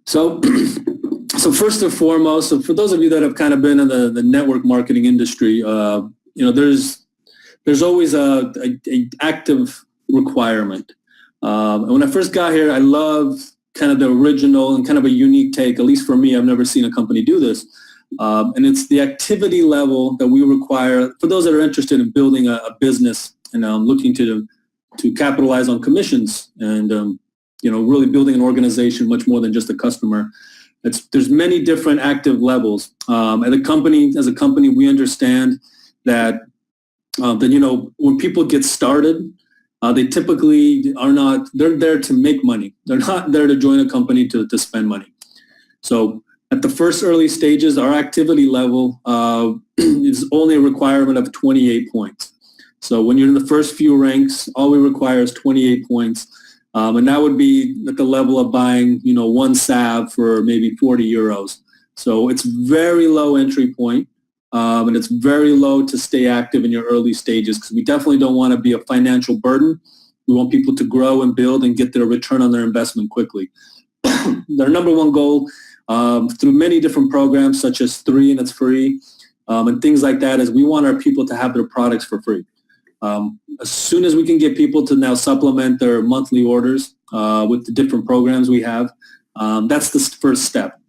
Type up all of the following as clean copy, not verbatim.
So, so first and foremost, so for those of you that have kind of been in the network marketing industry, there's always a active requirement. And when I first got here, I loved kind of the original and kind of a unique take. At least for me, I've never seen a company do this. And it's the activity level that we require for those that are interested in building a business and looking to capitalize on commissions and really building an organization much more than just a customer. There's many different active levels. As a company, we understand that when people get started, they typically they're there to make money. They're not there to join a company to spend money. So at the first early stages, our activity level is only a requirement of 28 points. So when you're in the first few ranks, all we require is 28 points. And that would be at the level of buying, one salve for maybe 40 euros. So it's very low entry point. And it's very low to stay active in your early stages because we definitely don't want to be a financial burden. We want people to grow and build and get their return on their investment quickly. Their number one goal through many different programs such as 3 and it's free and things like that is we want our people to have their products for free. As soon as we can get people to now supplement their monthly orders with the different programs we have, that's the first step.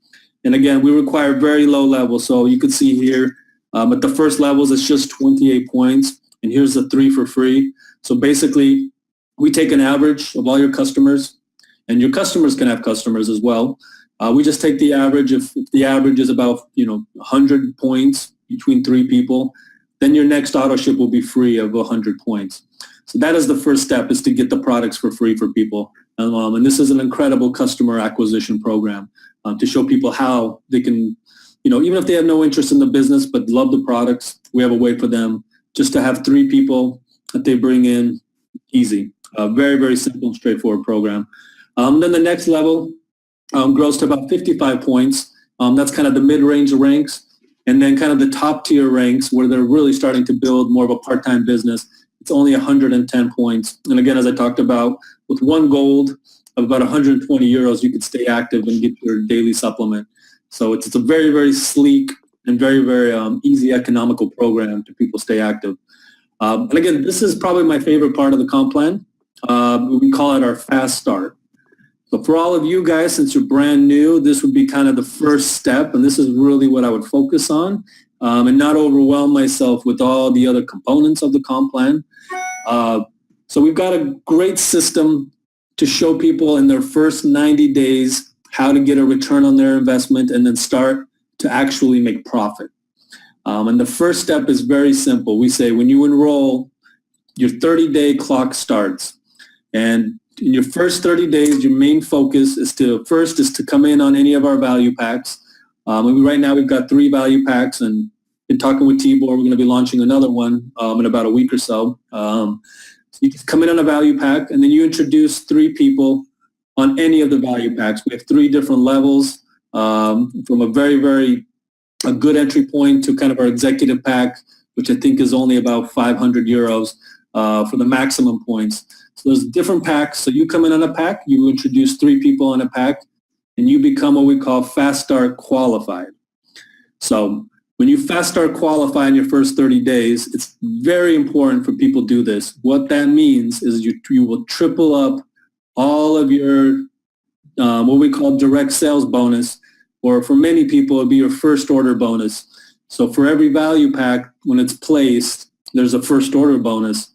And again, we require very low levels. So you can see here at the first levels, it's just 28 points. And here's the 3 for free. So basically, we take an average of all your customers, and your customers can have customers as well. We just take the average. If the average is about 100 points between 3 people, then your next auto ship will be free of 100 points. So that is the first step, is to get the products for free for people. And this is an incredible customer acquisition program to show people how they can, even if they have no interest in the business but love the products, we have a way for them just to have 3 people that they bring in easy. Very, very simple and straightforward program. Then the next level grows to about 55 points. That's kind of the mid-range ranks. And then kind of the top tier ranks where they're really starting to build more of a part-time business. It's only 110 points. And again, as I talked about, with 1 gold of about 120 euros, you could stay active and get your daily supplement. So it's a very, very sleek and very, very easy economical program to people stay active. And again, this is probably my favorite part of the comp plan. We call it our fast start. So for all of you guys, since you're brand new, this would be kind of the first step, and this is really what I would focus on and not overwhelm myself with all the other components of the comp plan. So we've got a great system to show people in their first 90 days how to get a return on their investment and then start to actually make profit. And the first step is very simple. We say when you enroll, your 30-day clock starts. And in your first 30 days, your main focus is to come in on any of our value packs. Right now we've got 3 value packs, and in talking with Tibor, we're going to be launching another one in about a week or so. So you can come in on a value pack, and then you introduce 3 people on any of the value packs. We have 3 different levels from a very, very a good entry point to kind of our executive pack, which I think is only about 500 euros for the maximum points. So there's different packs. So you come in on a pack, you introduce 3 people on a pack, and you become what we call fast start qualified. So when you fast start qualify in your first 30 days, it's very important for people to do this. What that means is you will triple up all of your what we call direct sales bonus, or for many people, it'll be your first order bonus. So for every value pack, when it's placed, there's a first order bonus.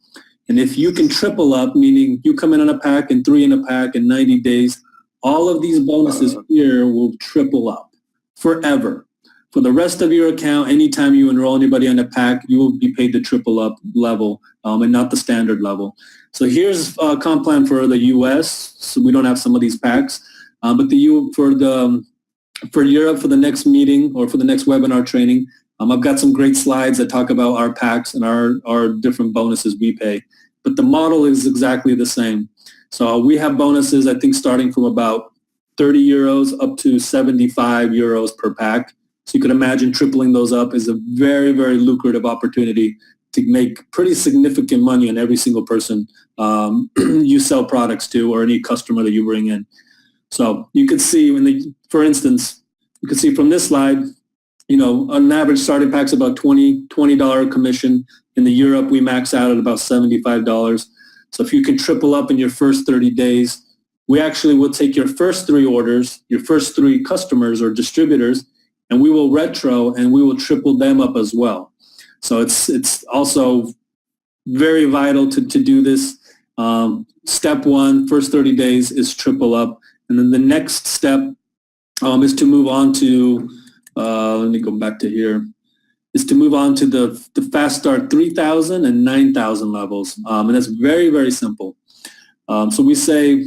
And if you can triple up, meaning you come in on a pack and 3 in a pack in 90 days, all of these bonuses here will triple up forever. For the rest of your account, anytime you enroll anybody on a pack, you will be paid the triple up level and not the standard level. So here's a comp plan for the U.S. So we don't have some of these packs, but for Europe, for the next meeting or for the next webinar training, I've got some great slides that talk about our packs and our different bonuses we pay. But the model is exactly the same. So we have bonuses, I think, starting from about 30 euros up to 75 euros per pack. So you can imagine tripling those up is a very, very lucrative opportunity to make pretty significant money on every single person you sell products to or any customer that you bring in. So you could see for instance, you could see from this slide, an average starting pack's about $20 commission. In the Europe, we max out at about $75. So if you can triple up in your first 30 days, we actually will take your first 3 orders, your first 3 customers or distributors, and we will retro and we will triple them up as well. So it's also very vital to do this. Step 1, first 30 days is triple up. And then the next step is to move on to, let me go back to here, is to move on to the fast start 3,000 and 9,000 levels. And that's very, very simple. So we say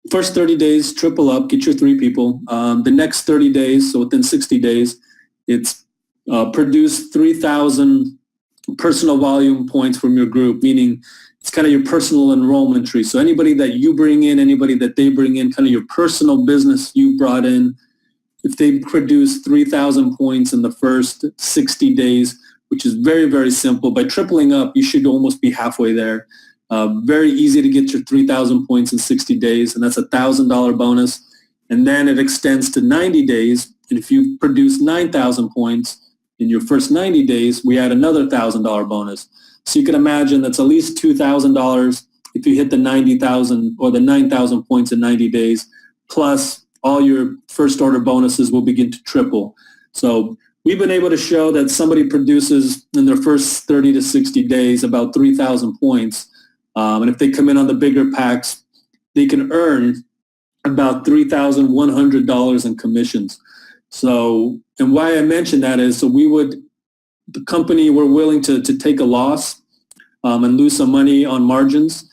first 30 days, triple up, get your 3 people. The next 30 days, so within 60 days, it's produce 3,000 personal volume points from your group, meaning it's kind of your personal enrollment tree. So anybody that you bring in, anybody that they bring in, kind of your personal business you brought in, if they produce 3,000 points in the first 60 days, which is very, very simple, by tripling up, you should almost be halfway there. Very easy to get your 3,000 points in 60 days, and that's a $1,000 bonus. And then it extends to 90 days. And if you produce 9,000 points in your first 90 days, we add another $1,000 bonus. So you can imagine that's at least $2,000 if you hit the 90,000 or the 9,000 points in 90 days, plus all your first order bonuses will begin to triple. So we've been able to show that somebody produces in their first 30 to 60 days about 3,000 points. And if they come in on the bigger packs, they can earn about $3,100 in commissions. So, and why I mention that is, so the company, we're willing to take a loss and lose some money on margins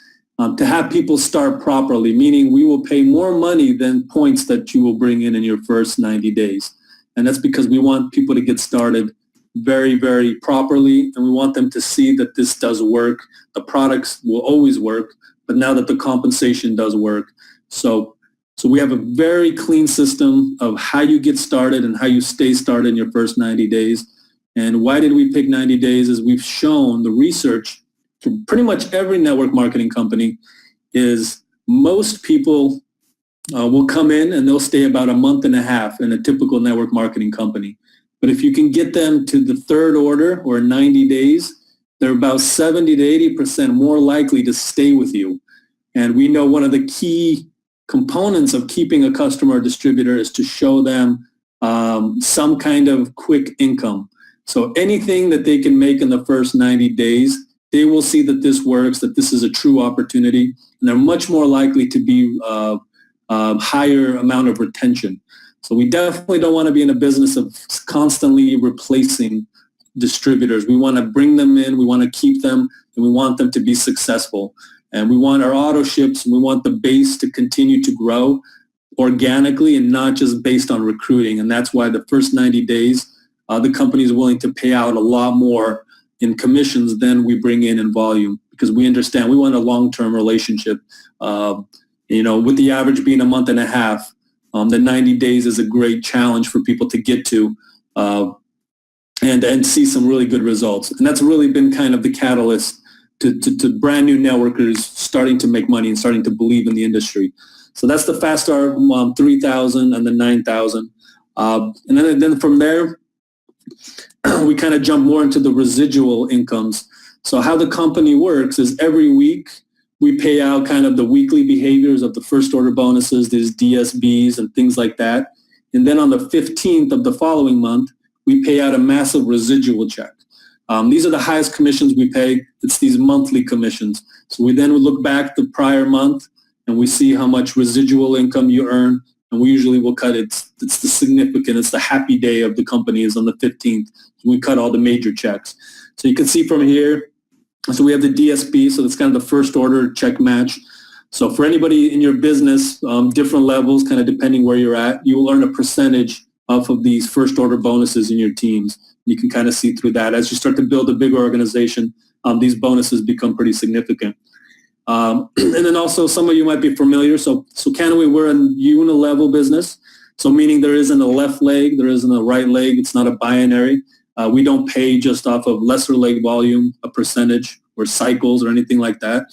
to have people start properly, meaning we will pay more money than points that you will bring in your first 90 days. And that's because we want people to get started very, very properly, and we want them to see that this does work. The products will always work, but now that the compensation does work. So we have a very clean system of how you get started and how you stay started in your first 90 days. And why did we pick 90 days? Is we've shown the research for pretty much every network marketing company is most people will come in and they'll stay about a month and a half in a typical network marketing company. But if you can get them to the third order or 90 days, they're about 70 to 80% more likely to stay with you. And we know one of the key components of keeping a customer or distributor is to show them some kind of quick income. So anything that they can make in the first 90 days, they will see that this works, that this is a true opportunity, and they're much more likely to be higher amount of retention. So we definitely don't want to be in a business of constantly replacing distributors. We want to bring them in, we want to keep them, and we want them to be successful. And we want our auto ships, and we want the base to continue to grow organically and not just based on recruiting. And that's why the first 90 days, the company is willing to pay out a lot more in commissions than we bring in volume, because we understand we want a long-term relationship. With the average being a month and a half, the 90 days is a great challenge for people to get to and see some really good results. And that's really been kind of the catalyst to brand new networkers starting to make money and starting to believe in the industry. So that's the fast start 3,000 and the 9,000. And then from there, we kind of jump more into the residual incomes. So how the company works is every week we pay out kind of the weekly behaviors of the first order bonuses, these DSBs and things like that. And then on the 15th of the following month, we pay out a massive residual check. These are the highest commissions we pay. It's these monthly commissions. So we then would look back the prior month and we see how much residual income you earn. And we usually will cut it. It's the significant, it's the happy day of the company is on the 15th. We cut all the major checks. So you can see from here, so we have the DSB, so that's kind of the first order check match. So for anybody in your business, different levels, kind of depending where you're at, you will earn a percentage off of these first order bonuses in your teams. You can kind of see through that. As you start to build a bigger organization, these bonuses become pretty significant. And then also some of you might be familiar. So Kannaway, we're a unilevel business. So meaning there isn't a left leg, there isn't a right leg. It's not a binary. We don't pay just off of lesser leg volume, a percentage, or cycles or anything like that.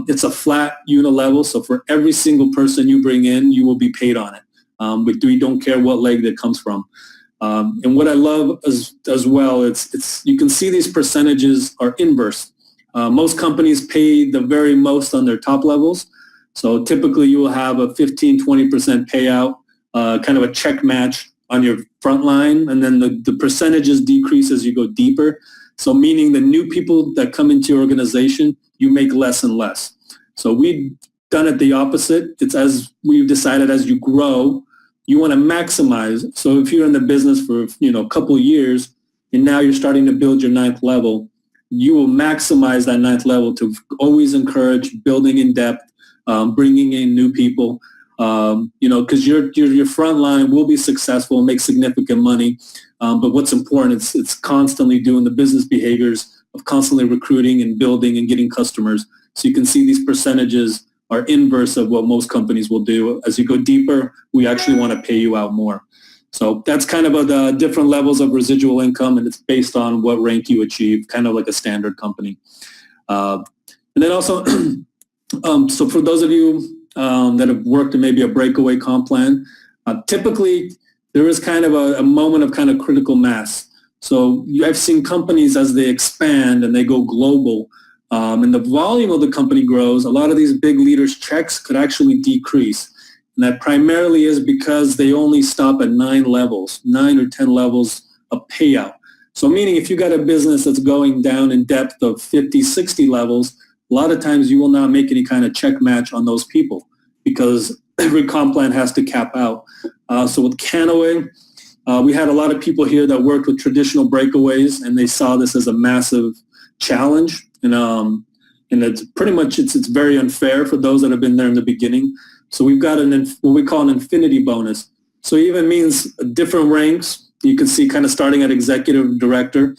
It's a flat unit level, so for every single person you bring in, you will be paid on it. But we don't care what leg that comes from. And what I love as well, it's you can see these percentages are inverse. Most companies pay the very most on their top levels. So typically you will have a 15, 20% payout, kind of a check match on your front line, and then the percentages decrease as you go deeper. So meaning the new people that come into your organization, you make less and less. So we've done it the opposite. It's as we've decided as you grow, you want to maximize. So if you're in the business for a couple of years and now you're starting to build your ninth level, you will maximize that ninth level to always encourage building in depth, bringing in new people, because your front line will be successful and make significant money. But what's important, it's constantly doing the business behaviors of constantly recruiting and building and getting customers. So you can see these percentages are inverse of what most companies will do. As you go deeper, we actually want to pay you out more. So that's kind of the different levels of residual income, and it's based on what rank you achieve, kind of like a standard company. And then also, so for those of you that have worked in maybe a breakaway comp plan, typically there is kind of a moment of kind of critical mass. So I've seen companies as they expand and they go global, and the volume of the company grows, a lot of these big leaders' checks could actually decrease. And that primarily is because they only stop at 9 or 10 levels of payout. So meaning if you got a business that's going down in depth of 50, 60 levels, a lot of times you will not make any kind of check match on those people because every comp plan has to cap out. So with Kannaway, we had a lot of people here that worked with traditional breakaways, and they saw this as a massive challenge. And it's pretty much, it's very unfair for those that have been there in the beginning. So we've got what we call an infinity bonus. So it even means different ranks. You can see kind of starting at executive director.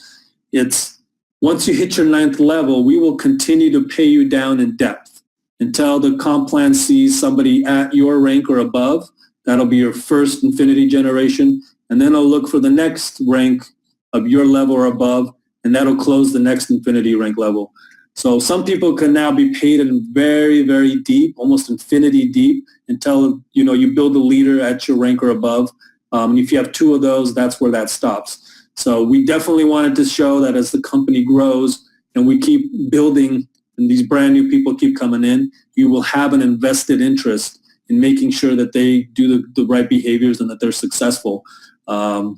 It's once you hit your 9th level, we will continue to pay you down in depth until the comp plan sees somebody at your rank or above. That'll be your first infinity generation. And then I'll look for the next rank of your level or above, and that'll close the next infinity rank level. So some people can now be paid in very, very deep, almost infinity deep, until you build a leader at your rank or above. And if you have 2 of those, that's where that stops. So we definitely wanted to show that as the company grows and we keep building and these brand new people keep coming in, you will have an invested interest in making sure that they do the right behaviors and that they're successful. Again,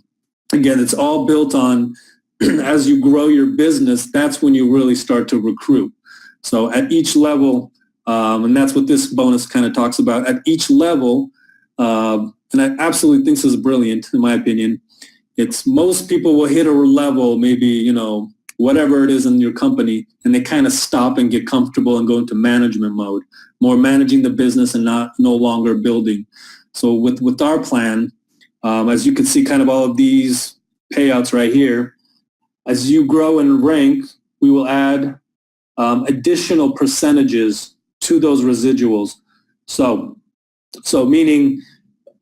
it's all built on as you grow your business, that's when you really start to recruit. So at each level, and that's what this bonus kind of talks about, at each level, and I absolutely think this is brilliant in my opinion, it's most people will hit a level, maybe, whatever it is in your company, and they kind of stop and get comfortable and go into management mode, more managing the business and no longer building. So with our plan, as you can see kind of all of these payouts right here, as you grow in rank, we will add additional percentages to those residuals. So meaning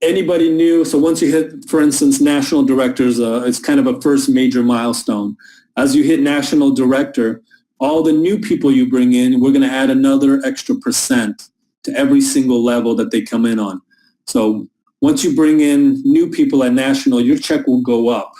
anybody new, so once you hit, for instance, national directors, it's kind of a first major milestone. As you hit national director, all the new people you bring in, we're going to add another extra % to every single level that they come in on. So once you bring in new people at national, your check will go up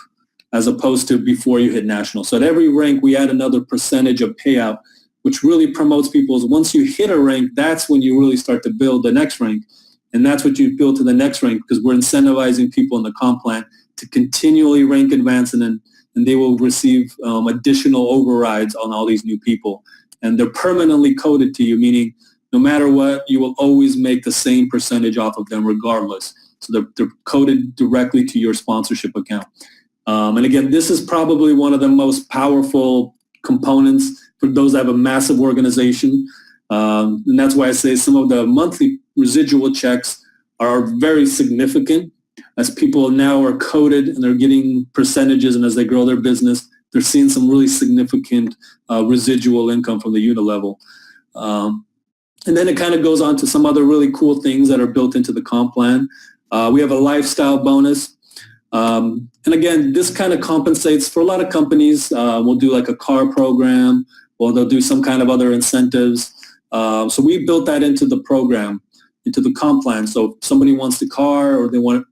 as opposed to before you hit national. So at every rank, we add another percentage of payout, which really promotes people's, once you hit a rank, that's when you really start to build the next rank. And that's what you build to the next rank because we're incentivizing people in the comp plan to continually rank advance, and they will receive additional overrides on all these new people. And they're permanently coded to you, meaning no matter what, you will always make the same percentage off of them regardless. So they're coded directly to your sponsorship account. And again, this is probably one of the most powerful components for those that have a massive organization. And that's why I say some of the monthly residual checks are very significant as people now are coded and they're getting percentages, and as they grow their business, they're seeing some really significant residual income from the unit level. And then it kind of goes on to some other really cool things that are built into the comp plan. We have a lifestyle bonus. And again, this kind of compensates for a lot of companies. We'll do like a car program, or they'll do some kind of other incentives. So we built that into the program, into the comp plan. So if somebody wants the car or they want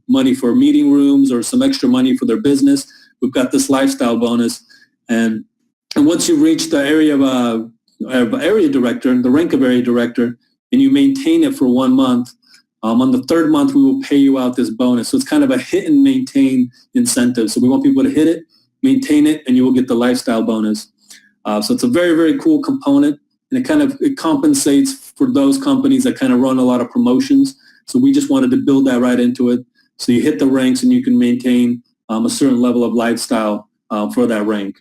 money for meeting rooms or some extra money for their business, we've got this lifestyle bonus. And once you reach the area of area director, the rank of area director, and you maintain it for 1 month, on the third month, we will pay you out this bonus. So it's kind of a hit and maintain incentive. So we want people to hit it, maintain it, and you will get the lifestyle bonus. So it's a very, very cool component, and it compensates for those companies that kind of run a lot of promotions. So we just wanted to build that right into it. So you hit the ranks and you can maintain a certain level of lifestyle for that rank.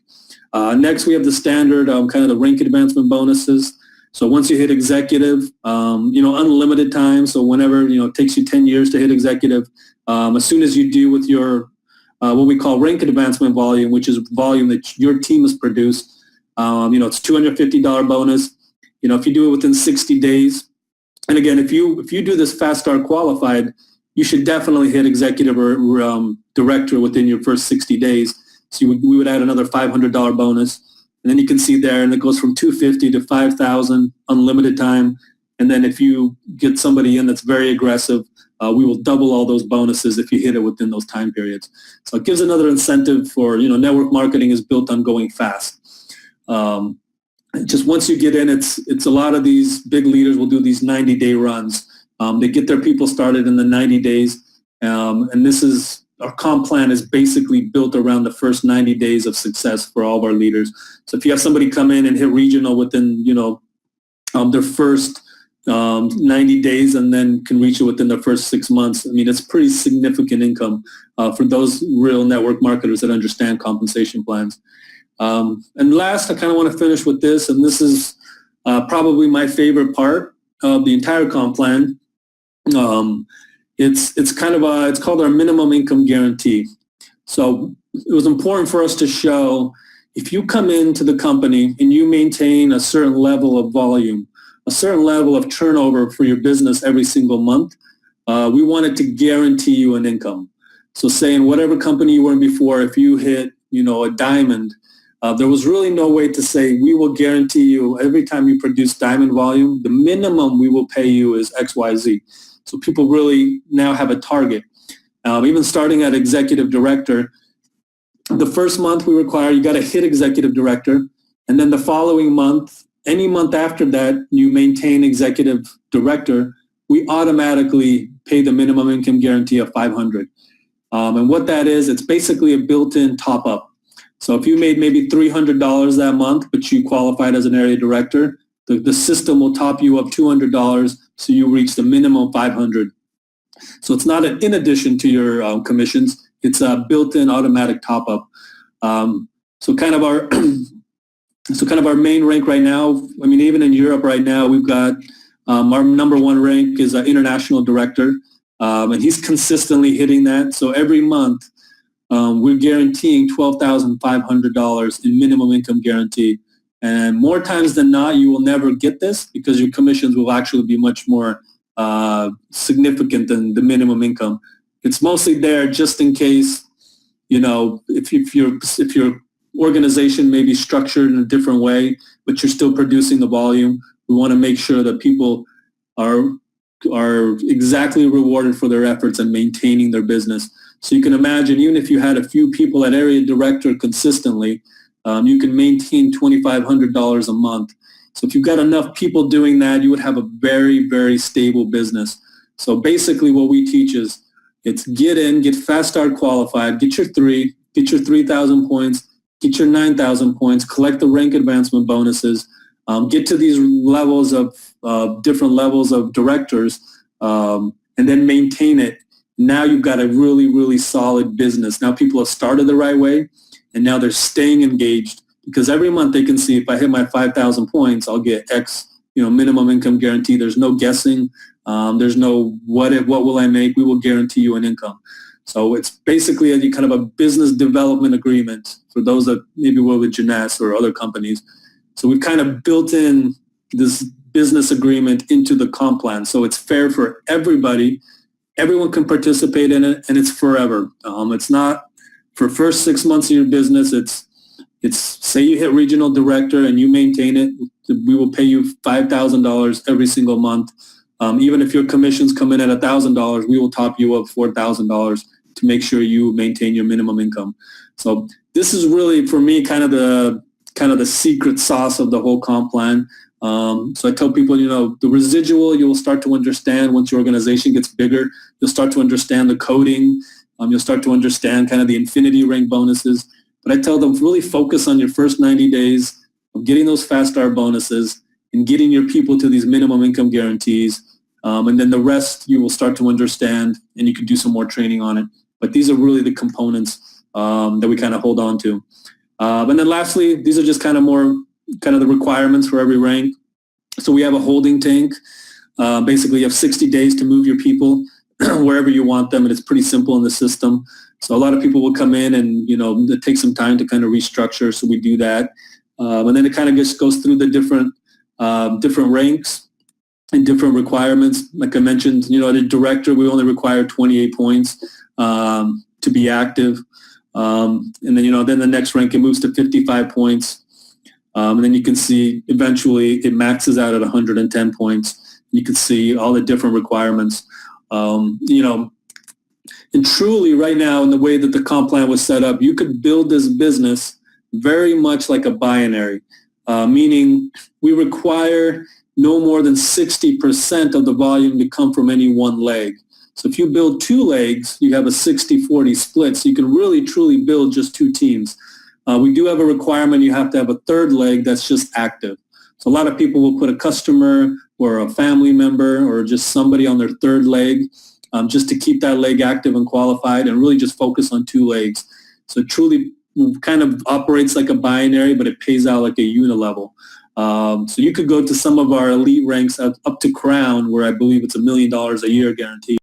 Next, we have the standard kind of the rank advancement bonuses. So once you hit executive, unlimited time. So whenever, it takes you 10 years to hit executive, as soon as you do with your what we call rank advancement volume, which is volume that your team has produced, it's $250 bonus. If you do it within 60 days, and again, if you do this fast start qualified, you should definitely hit executive or director within your first 60 days. So we would add another $500 bonus. And then you can see there, and it goes from $250 to $5,000, unlimited time. And then if you get somebody in that's very aggressive, we will double all those bonuses if you hit it within those time periods. So it gives another incentive for, network marketing is built on going fast. Just once you get in, it's a lot of these big leaders will do these 90-day runs. They get their people started in the 90 days. And our comp plan is basically built around the first 90 days of success for all of our leaders. So if you have somebody come in and hit regional within, their first 90 days and then can reach it within their first 6 months, it's pretty significant income for those real network marketers that understand compensation plans. And last, I kind of want to finish with this, and this is probably my favorite part of the entire comp plan. It's called our minimum income guarantee. So it was important for us to show if you come into the company and you maintain a certain level of volume, a certain level of turnover for your business every single month, we wanted to guarantee you an income. So say in whatever company you were in before, if you hit, a diamond, there was really no way to say we will guarantee you every time you produce diamond volume, the minimum we will pay you is XYZ. So people really now have a target. Even starting at executive director, the first month we require you got to hit executive director, and then the following month, any month after that, you maintain executive director, we automatically pay the minimum income guarantee of $500. And what that is, it's basically a built-in top-up. So if you made maybe $300 that month, but you qualified as an area director, the system will top you up $200, so you reach the minimum $500. So it's not in addition to your commissions; it's a built-in automatic top-up. So kind of our main rank right now. Even in Europe right now, we've got our number one rank is international director, and he's consistently hitting that. So every month, we're guaranteeing $12,500 in minimum income guarantee. And more times than not, you will never get this because your commissions will actually be much more significant than the minimum income. It's mostly there just in case, if your organization may be structured in a different way, but you're still producing the volume. We want to make sure that people are exactly rewarded for their efforts and maintaining their business. So you can imagine, even if you had a few people at area director consistently, you can maintain $2,500 a month. So if you've got enough people doing that, you would have a very, very stable business. So basically what we teach is it's get in, get fast start qualified, get your 3,000 points, get your 9,000 points, collect the rank advancement bonuses, get to these levels of different levels of directors, and then maintain it. Now you've got a really, really solid business. Now people have started the right way, and now they're staying engaged because every month they can see if I hit my 5,000 points, I'll get X, minimum income guarantee. There's no guessing. There's no what will I make? We will guarantee you an income. So it's basically a kind of a business development agreement for those that maybe were with Jeunesse or other companies. So we've kind of built in this business agreement into the comp plan. So it's fair for everybody. Everyone can participate in it, and it's forever. It's not for first 6 months of your business. It's say you hit regional director and you maintain it. We will pay you $5,000 every single month. Even if your commissions come in at $1,000, we will top you up $4,000 to make sure you maintain your minimum income. So this is really, for me, kind of the secret sauce of the whole comp plan. So I tell people, the residual, you will start to understand once your organization gets bigger. You'll start to understand the coding. You'll start to understand kind of the infinity rank bonuses. But I tell them, really focus on your first 90 days of getting those fast start bonuses and getting your people to these minimum income guarantees. And then the rest you will start to understand, and you can do some more training on it. But these are really the components that we kind of hold on to. And then lastly, these are just kind of the requirements for every rank. So we have a holding tank. Basically, you have 60 days to move your people wherever you want them, and it's pretty simple in the system. So a lot of people will come in and, it takes some time to kind of restructure, so we do that. And then it kind of just goes through the different ranks and different requirements. Like I mentioned, the director, we only require 28 points to be active. And then, then the next rank, it moves to 55 points. And then you can see eventually it maxes out at 110 points. You can see all the different requirements. And truly right now, in the way that the comp plan was set up, you could build this business very much like a binary, meaning we require no more than 60% of the volume to come from any one leg. So if you build two legs, you have a 60-40 split, so you can really truly build just two teams. We do have a requirement, you have to have a third leg that's just active. So a lot of people will put a customer or a family member or just somebody on their third leg just to keep that leg active and qualified, and really just focus on two legs. So it truly kind of operates like a binary, but it pays out like a unilevel. So you could go to some of our elite ranks up to Crown, where I believe it's $1 million a year guaranteed.